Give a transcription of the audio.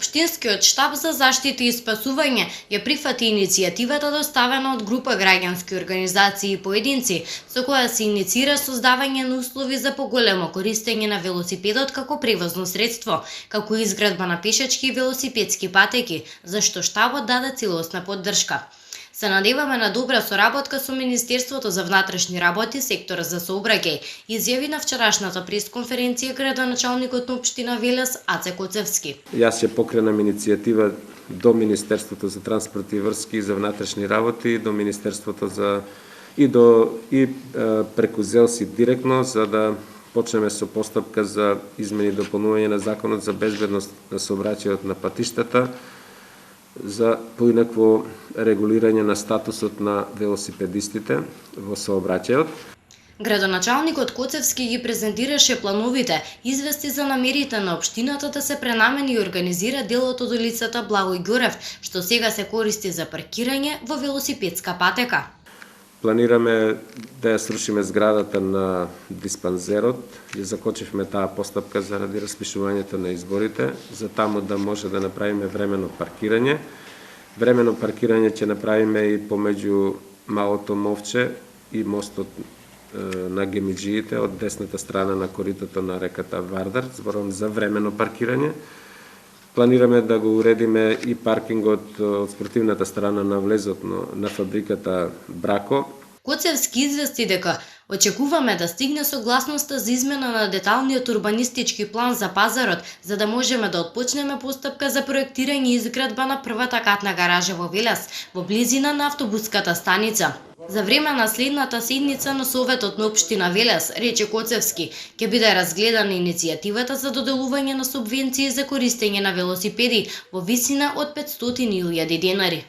Општинскиот штаб за заштита и спасување ја прифати иницијативата доставена од група граѓански организации и поединци, со која се иницира создавање на услови за поголемо користење на велосипедот како превозно средство, како изградба на пешачки и велосипедски патеки, зашто штабот даде целосна поддршка. Се надеваме на добра соработка со Министерството за внатрешни работи, сектор за сообраќај, изјави на вчерашната пресконференција градоначалникот на општина Велес Аце Коцевски. Јас ја покренам иницијатива до Министерството за транспорт и врски и за внатрешни работи, до Министерството и преку ЗЕЛСИ директно, за да почнеме со постапка за измени и дополнување на Законот за безбедност на сообраќајот на патиштата, за поинакво регулирање на статусот на велосипедистите во сообраќајот. Градоначалникот Коцевски ги презентираше плановите, извести за намерите на општината да се пренамени и организира делот од улицата Благој Ѓорев, што сега се користи за паркирање во велосипедска патека. Планираме да ја срушиме зградата на диспанзерот, ја закочивме таа постапка заради распишувањето на изборите, за таму да може да направиме времено паркирање. Времено паркирање ќе направиме и помеѓу Малото Мовче и мостот на Гемиџиите од десната страна на коритото на реката Вардар, зборам за времено паркирање. Планираме да го уредиме и паркингот од спортивната страна на влезот на фабриката Брако. Коцевски извести дека очекуваме да стигне согласноста за измена на деталниот урбанистички план за пазарот, за да можеме да отпочнеме постапка за проектирање и изградба на првата катна гаража во Велес, во близина на автобуската станица. За време на следната седница на Советот на општина Велес, рече Коцевски, ќе биде разгледана иницијативата за доделување на субвенции за користење на велосипеди во висина од 500.000 денари.